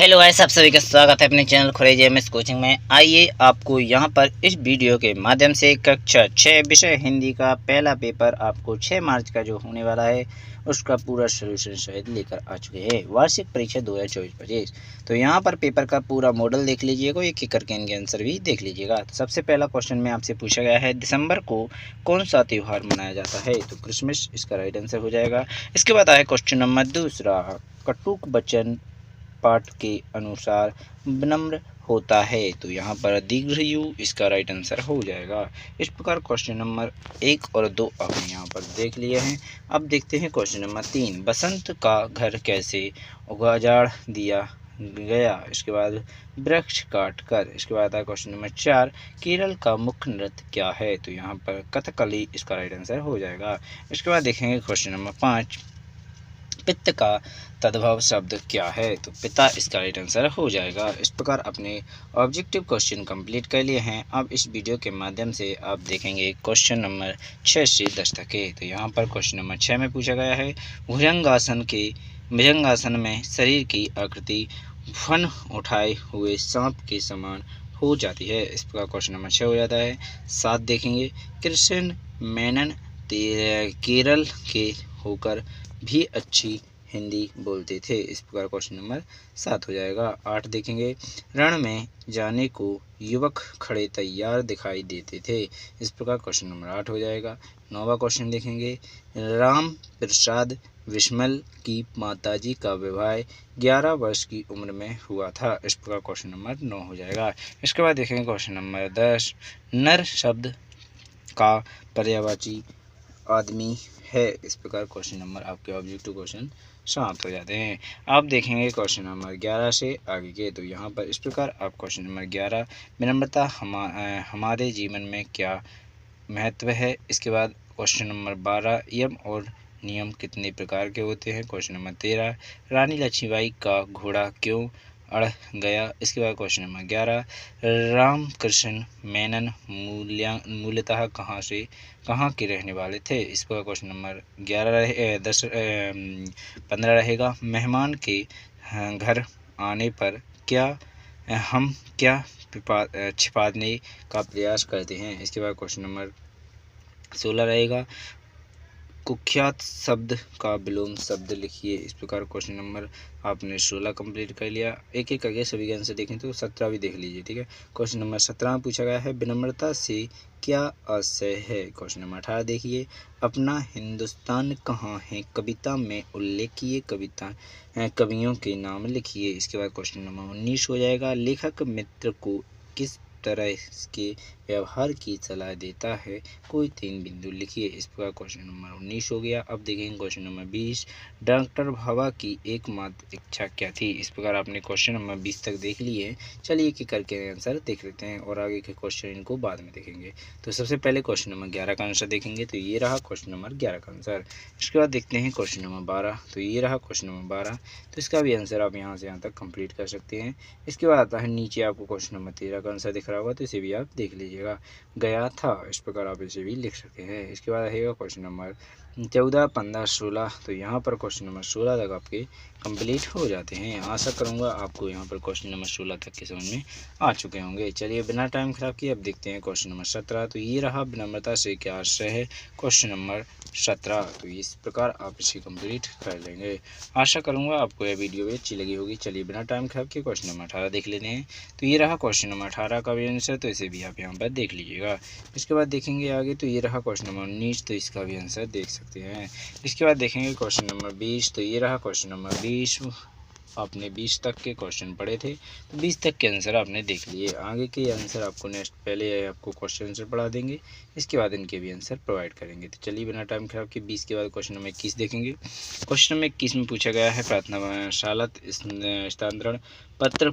Hello guys, आप सभी का स्वागत है अपने चैनल खुरेजी एमएस कोचिंग में। आइए आपको यहां पर इस वीडियो के माध्यम से कक्षा 6 विषय हिंदी का पहला पेपर आपको 6 मार्च का जो होने वाला है उसका पूरा सलूशन सहित लेकर आ चुके हैं। वार्षिक परीक्षा 2024-25। तो यहां पर पेपर का पूरा मॉडल देख लीजिएगा, एक एक करके इनके आंसर भी देख लीजिएगा। तो सबसे पहला क्वेश्चन में आपसे पूछा गया है, दिसंबर को कौन सा त्यौहार मनाया जाता है? तो क्रिसमस इसका राइट आंसर हो जाएगा। इसके बाद आया क्वेश्चन नंबर दूसरा, कटुक वचन पाठ के अनुसार विनम्र होता है। तो यहाँ पर दीर्घयु इसका राइट आंसर हो जाएगा। इस प्रकार क्वेश्चन नंबर 1 और 2 आपने यहाँ पर देख लिए हैं। अब देखते हैं क्वेश्चन नंबर 3, बसंत का घर कैसे उजाड़ दिया गया? इसके बाद वृक्ष काट कर। इसके बाद आता क्वेश्चन नंबर 4, केरल का मुख्य नृत्य क्या है? तो यहाँ पर कथकली इसका राइट आंसर हो जाएगा। इसके बाद देखेंगे क्वेश्चन नंबर 5, पित्त का तद्भव शब्द क्या है? तो पिता इसका राइट आंसर हो जाएगा। इस प्रकार अपने ऑब्जेक्टिव क्वेश्चन कंप्लीट कर लिए हैं। अब इस वीडियो के माध्यम से आप देखेंगे क्वेश्चन नंबर 6 से 10 तक के। तो यहाँ पर क्वेश्चन नंबर 6 में पूछा गया है, भुजंगासन में शरीर की आकृति फन उठाए हुए सांप के समान हो जाती है। इस प्रकार क्वेश्चन नंबर 6 हो जाता है। 7 देखेंगे, कृष्ण मेनन केरल के होकर भी अच्छी हिंदी बोलते थे। इस प्रकार क्वेश्चन नंबर 7 हो जाएगा। 8 देखेंगे, रण में जाने को युवक खड़े तैयार दिखाई देते थे। इस प्रकार क्वेश्चन नंबर 8 हो जाएगा। 9वां क्वेश्चन देखेंगे, राम प्रसाद बिस्मिल की माताजी का विवाह 11 वर्ष की उम्र में हुआ था। इस प्रकार क्वेश्चन नंबर 9 हो जाएगा। इसके बाद देखेंगे क्वेश्चन नंबर 10, नर शब्द का पर्यायवाची आदमी है। इस प्रकार क्वेश्चन नंबर आपके ऑब्जेक्टिव क्वेश्चन समाप्त हो जाते हैं। आप देखेंगे क्वेश्चन नंबर 11 से आगे के। तो यहाँ पर इस प्रकार आप क्वेश्चन नंबर 11, विनम्रता हमारे जीवन में क्या महत्व है? इसके बाद क्वेश्चन नंबर 12, यम और नियम कितने प्रकार के होते हैं? क्वेश्चन नंबर 13, रानी लक्ष्मीबाई का घोड़ा क्यों अड़ गया? इसके बाद क्वेश्चन नंबर 11, रामकृष्ण मेनन मूलतः कहाँ के रहने वाले थे? इसका क्वेश्चन नंबर 15 रहेगा, मेहमान के घर आने पर हम क्या छिपाने का प्रयास करते हैं? इसके बाद क्वेश्चन नंबर 16 रहेगा, कुख्यात शब्द का विलोम शब्द लिखिए। इस प्रकार क्वेश्चन नंबर आपने 16 कंप्लीट कर लिया। एक एक करके सभी के आंसर देखें तो 17 भी देख लीजिए, ठीक है। क्वेश्चन नंबर 17 में पूछा गया है, विनम्रता से क्या आशय है? क्वेश्चन नंबर 18 देखिए, अपना हिंदुस्तान कहाँ है? कविता में उल्लेखिए कवियों के नाम लिखिए। इसके बाद क्वेश्चन नंबर 19 हो जाएगा, लेखक मित्र को किस तरह के व्यवहार की सलाह देता है? कोई 3 बिंदु लिखिए। इस प्रकार क्वेश्चन नंबर 19 हो गया। अब देखेंगे क्वेश्चन नंबर 20, डॉक्टर भाभा की एकमात्र इच्छा क्या थी? इस प्रकार आपने क्वेश्चन नंबर 20 तक देख लिए। चलिए एक एक करके आंसर देख लेते हैं और आगे के क्वेश्चन इनको बाद में देखेंगे। तो सबसे पहले क्वेश्चन नंबर 11 का आंसर देखेंगे। तो ये रहा क्वेश्चन नंबर 11 का आंसर। इसके बाद देखते हैं क्वेश्चन नंबर 12। तो ये रहा क्वेश्चन नंबर 12। तो इसका भी आंसर आप यहाँ से यहाँ तक कंप्लीट कर सकते हैं। इसके बाद आता है नीचे आपको क्वेश्चन नंबर 13 का आंसर दिख रहा होगा, तो इसे भी आप देख लीजिएगा, गया था। इस प्रकार आप इसे भी लिख सकते हैं। इसके बाद रहेगा क्वेश्चन नंबर 14, 15, 16। तो यहाँ पर क्वेश्चन नंबर 16 तक आपके कंप्लीट हो जाते हैं। आशा करूँगा आपको यहाँ पर क्वेश्चन नंबर 16 तक के समझ में आ चुके होंगे। चलिए बिना टाइम खराब किए अब देखते हैं क्वेश्चन नंबर 17। तो ये रहा, विनम्रता से क्या आशय है? Question number 17। तो इस प्रकार आप इसे कंप्लीट कर लेंगे। आशा करूँगा आपको यह वीडियो भी अच्छी लगी होगी। चलिए बिना टाइम खराब किए क्वेश्चन नंबर 18 देख लेते हैं। तो ये रहा क्वेश्चन नंबर 18 का भी आंसर, तो इसे भी आप यहाँ पर देख लीजिएगा। इसके बाद देखेंगे आगे। तो ये रहा क्वेश्चन नंबर 19, तो इसका भी आंसर देख सकते हैं। इसके बाद देखेंगे क्वेश्चन नंबर 20। तो ये रहा क्वेश्चन नंबर 20। आपने 20 तक के क्वेश्चन पढ़े थे, तो 20 तक के आंसर आपने देख लिए। आगे के आंसर आपको नेक्स्ट पहले आपको क्वेश्चन आंसर पढ़ा देंगे, इसके बाद इनके भी आंसर प्रोवाइड करेंगे। तो चलिए बिना टाइम खराब के 20 के बाद क्वेश्चन नंबर 21 देखेंगे। क्वेश्चन नंबर 21 में पूछा गया है, प्रार्थना शालत स्थानांतरण पत्र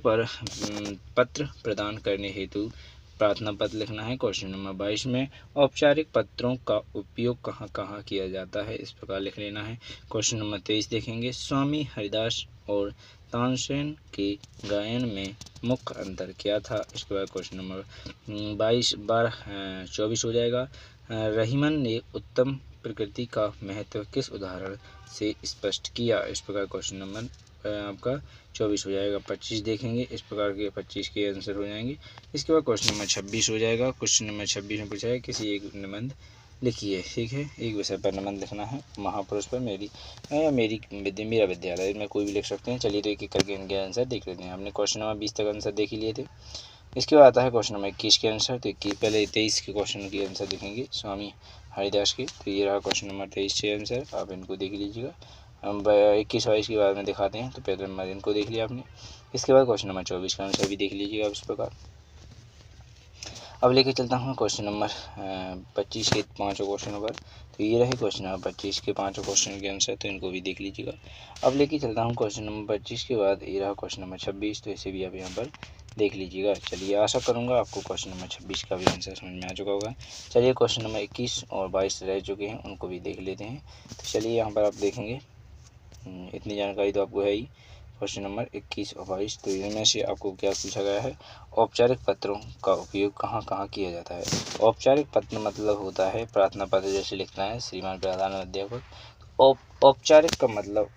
प्रदान करने हेतु प्रार्थना पत्र लिखना है। क्वेश्चन नंबर 22 में औपचारिक पत्रों का उपयोग कहाँ कहाँ किया जाता है? इस प्रकार लिख लेना है। क्वेश्चन नंबर 23 देखेंगे, स्वामी हरिदास और तानसेन के गायन में मुख्य अंतर क्या था? इसके बाद क्वेश्चन नंबर 24 हो जाएगा, रहीमन ने उत्तम प्रकृति का महत्व किस उदाहरण से स्पष्ट किया? इस प्रकार क्वेश्चन नंबर आपका 24 हो जाएगा। 25 देखेंगे, इस प्रकार के 25 के आंसर हो जाएंगे। इसके बाद क्वेश्चन नंबर 26 हो जाएगा। क्वेश्चन नंबर 26 में पूछा है किसी एक निबंध लिखिए। ठीक है, एक विषय पर निबंध लिखना है। महापुरुष पर मेरा विद्यालय में कोई भी लिख सकते हैं। चलिए तो एक एक करके इनके आंसर देख लेते हैं। हमने क्वेश्चन नंबर 20 तक आंसर देख ही लिए थे। इसके बाद आता है क्वेश्चन नंबर 21 के आंसर। तो पहले 23 के क्वेश्चन के आंसर देखेंगे स्वामी हरिदास के। तो ये रहा क्वेश्चन नंबर 23 के आंसर, आप इनको देख लीजिएगा। हम 21 22 के बाद में दिखाते हैं। तो पहले नंबर इनको देख लिया आपने। इसके बाद क्वेश्चन नंबर 24 का आंसर भी देख लीजिएगा इस प्रकार। अब लेके चलता हूँ क्वेश्चन नंबर 25 के 5 क्वेश्चनों पर। तो ये रहे क्वेश्चन नंबर 25 के 5 क्वेश्चन के आंसर, तो इनको भी देख लीजिएगा। अब लेके चलता हूँ क्वेश्चन नंबर 25 के बाद ये रहा क्वेश्चन नंबर 26। तो इसे भी आप यहाँ पर देख लीजिएगा। चलिए, आशा करूँगा आपको क्वेश्चन नंबर 26 का भी आंसर समझ में आ चुका होगा। चलिए, क्वेश्चन नंबर 21 और 22 रह चुके हैं, उनको भी देख लेते हैं। तो चलिए यहाँ पर आप देखेंगे, इतनी जानकारी तो आपको है ही। क्वेश्चन नंबर 21 और 22, तो इनमें से आपको क्या पूछा गया है, औपचारिक पत्रों का उपयोग कहाँ कहाँ किया जाता है। औपचारिक पत्र मतलब होता है प्रार्थना पत्र जैसे लिखना है श्रीमान प्रधान अध्यापक। औपचारिक का मतलब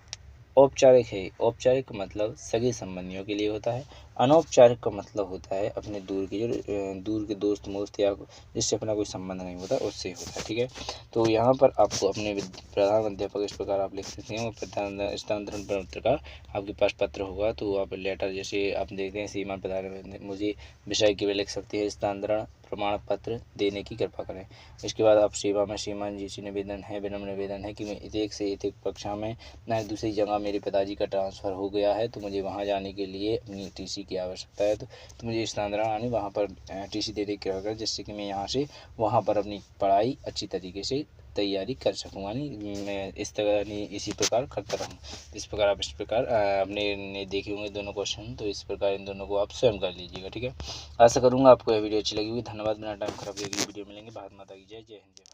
औपचारिक है, औपचारिक का मतलब सगे संबंधियों के लिए होता है। अनौपचारिक का मतलब होता है अपने दूर के दोस्त मोस्त या जिससे अपना कोई संबंध नहीं होता उससे होता है। ठीक है, तो यहाँ पर आपको अपने प्रधान अध्यापक इस प्रकार आप लिख सकते हैं। और प्रधान स्थानांतरण पत्र का आपके पास पत्र होगा तो आप लेटर जैसे आप देखते हैं श्रीमान प्रधान मुझे विषय के लिए लिख सकते हैं स्थानांतरण प्रमाण पत्र देने की कृपा करें। इसके बाद आप सेवा में श्रीमान जी से विनम्र निवेदन है कि मैं एक से एक कक्षा में न दूसरी जगह मेरे पिताजी का ट्रांसफ़र हो गया है, तो मुझे वहाँ जाने के लिए अपनी टीसी की आवश्यकता है। तो मुझे स्थानांतरण आने वहाँ पर टीसी देने की कृपा करें, जिससे कि मैं यहाँ से वहाँ पर अपनी पढ़ाई अच्छी तरीके से तैयारी कर सकूँ। यानी मैं इस तरह इसी प्रकार करता रहूँ। इस प्रकार आप इस प्रकार अपने देखे होंगे दोनों क्वेश्चन, तो इस प्रकार इन दोनों को आप स्वयं कर लीजिएगा। ठीक है, आशा करूँगा आपको यह वीडियो अच्छी लगी होगी। धन्यवाद। बिना टाइम खराब वीडियो मिलेंगे। भारत माता की जय। जय हिंद।